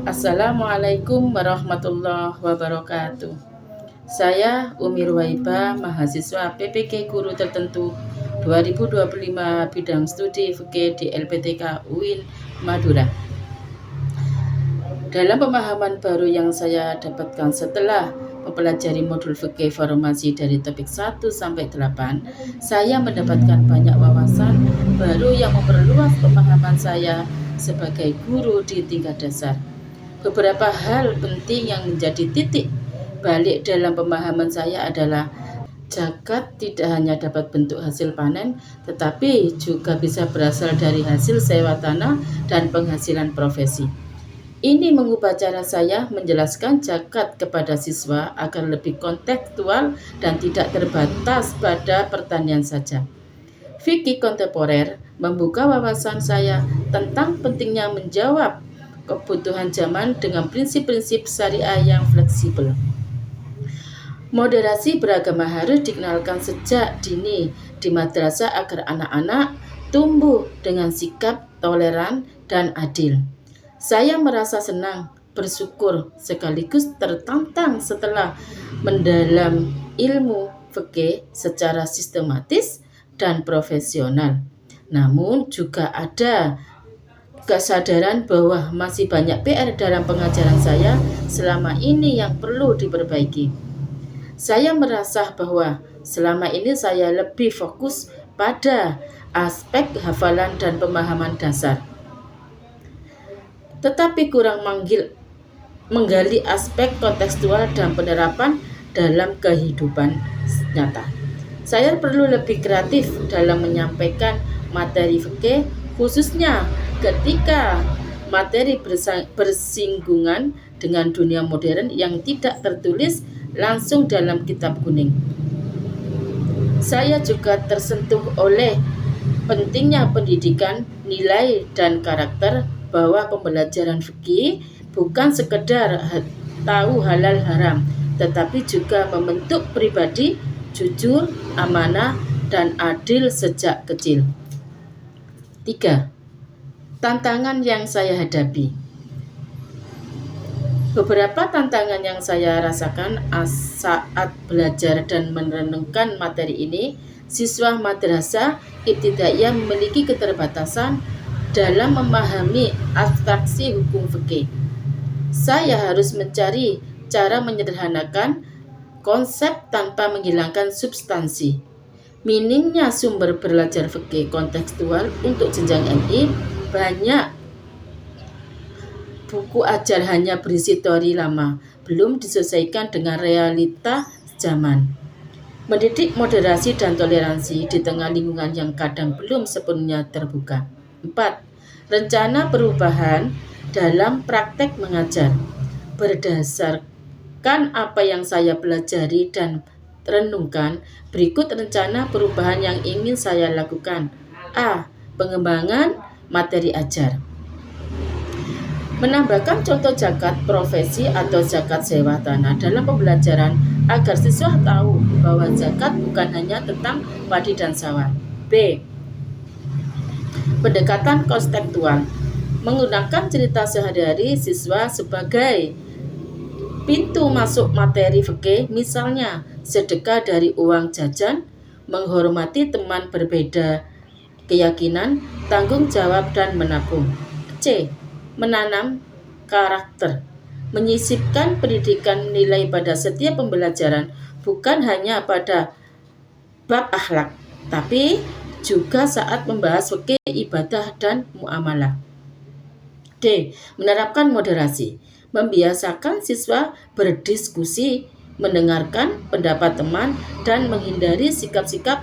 Assalamualaikum warahmatullahi wabarakatuh. Saya Umi Ruwaibah, mahasiswa PPK Guru Tertentu 2025 bidang studi fikih di LPTK UIN Madura. Dalam pemahaman baru yang saya dapatkan setelah mempelajari modul fikih formasi dari topik 1 sampai 8, saya mendapatkan banyak wawasan baru yang memperluas pemahaman saya sebagai guru di tingkat dasar. Beberapa hal penting yang menjadi titik balik dalam pemahaman saya adalah zakat tidak hanya dapat bentuk hasil panen, tetapi juga bisa berasal dari hasil sewa tanah dan penghasilan profesi. Ini mengubah cara saya menjelaskan zakat kepada siswa agar lebih kontekstual dan tidak terbatas pada pertanian saja. Fikih kontemporer membuka wawasan saya tentang pentingnya menjawab kebutuhan zaman dengan prinsip-prinsip syariah yang fleksibel. Moderasi beragama harus dikenalkan sejak dini di madrasah agar anak-anak tumbuh dengan sikap toleran dan adil. Saya merasa senang, bersyukur, sekaligus tertantang setelah mendalam ilmu fikih secara sistematis dan profesional. Namun juga ada kesadaran bahwa masih banyak PR dalam pengajaran saya selama ini yang perlu diperbaiki. Saya merasa bahwa selama ini saya lebih fokus pada aspek hafalan dan pemahaman dasar, tetapi kurang menggali aspek kontekstual dan penerapan dalam kehidupan nyata. Saya perlu lebih kreatif dalam menyampaikan materi fikih, khususnya ketika materi bersinggungan dengan dunia modern yang tidak tertulis langsung dalam kitab kuning. Saya juga tersentuh oleh pentingnya pendidikan, nilai, dan karakter, bahwa pembelajaran fikih bukan sekedar tahu halal haram, tetapi juga membentuk pribadi jujur, amanah, dan adil sejak kecil. 3. Tantangan yang saya hadapi. Beberapa tantangan yang saya rasakan saat belajar dan merenungkan materi ini. Siswa madrasah ibtidaiyah memiliki keterbatasan dalam memahami abstraksi hukum fikih. Saya harus mencari cara menyederhanakan konsep tanpa menghilangkan substansi. Minimnya sumber belajar fikih kontekstual untuk jenjang MI, banyak buku ajar hanya berisi teori lama, belum disesuaikan dengan realita zaman. Mendidik moderasi dan toleransi di tengah lingkungan yang kadang belum sepenuhnya terbuka. 4. Rencana perubahan dalam praktek mengajar. Berdasarkan apa yang saya pelajari dan renungkan, berikut rencana perubahan yang ingin saya lakukan. A. Pengembangan materi ajar. Menambahkan contoh zakat profesi atau zakat sewa tanah dalam pembelajaran agar siswa tahu bahwa zakat bukan hanya tentang padi dan sawah. B. Pendekatan kontekstual, menggunakan cerita sehari-hari siswa sebagai pintu masuk materi fikih, misalnya sedekah dari uang jajan, menghormati teman berbeda keyakinan, tanggung jawab dan menabung. C. Menanam karakter, menyisipkan pendidikan nilai pada setiap pembelajaran, bukan hanya pada bab akhlak, tapi juga saat membahas fikih, ibadah, dan muamalah. D. Menerapkan moderasi, membiasakan siswa berdiskusi, mendengarkan pendapat teman, dan menghindari sikap-sikap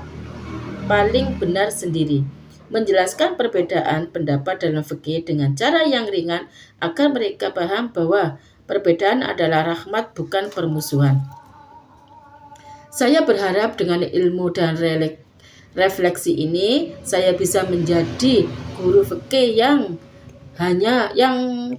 paling benar sendiri. Menjelaskan perbedaan pendapat dalam fikih dengan cara yang ringan agar mereka paham bahwa perbedaan adalah rahmat, bukan permusuhan. Saya berharap dengan ilmu dan refleksi ini saya bisa menjadi guru fikih yang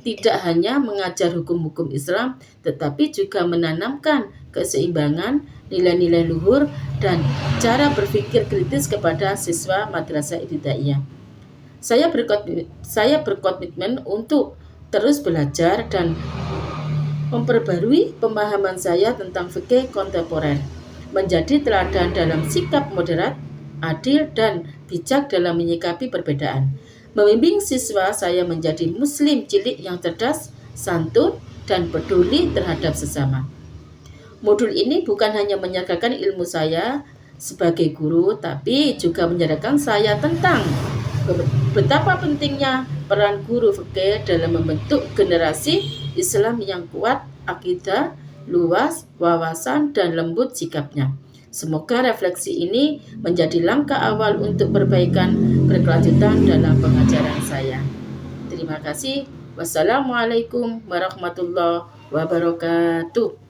tidak hanya mengajar hukum-hukum Islam, tetapi juga menanamkan keseimbangan, nilai-nilai luhur, dan cara berpikir kritis kepada siswa madrasah ibtidaiyah. Saya berkomitmen untuk terus belajar dan memperbarui pemahaman saya tentang fikih kontemporer, menjadi teladan dalam sikap moderat, adil, dan bijak dalam menyikapi perbedaan. Membimbing siswa saya menjadi muslim cilik yang cerdas, santun, dan peduli terhadap sesama. Modul ini bukan hanya menyertakan ilmu saya sebagai guru, tapi juga menyadarkan saya tentang betapa pentingnya peran guru fikih dalam membentuk generasi Islam yang kuat akidah, luas wawasan, dan lembut sikapnya. Semoga refleksi ini menjadi langkah awal untuk perbaikan berkelanjutan dalam pengajaran saya. Terima kasih. Wassalamualaikum warahmatullahi wabarakatuh.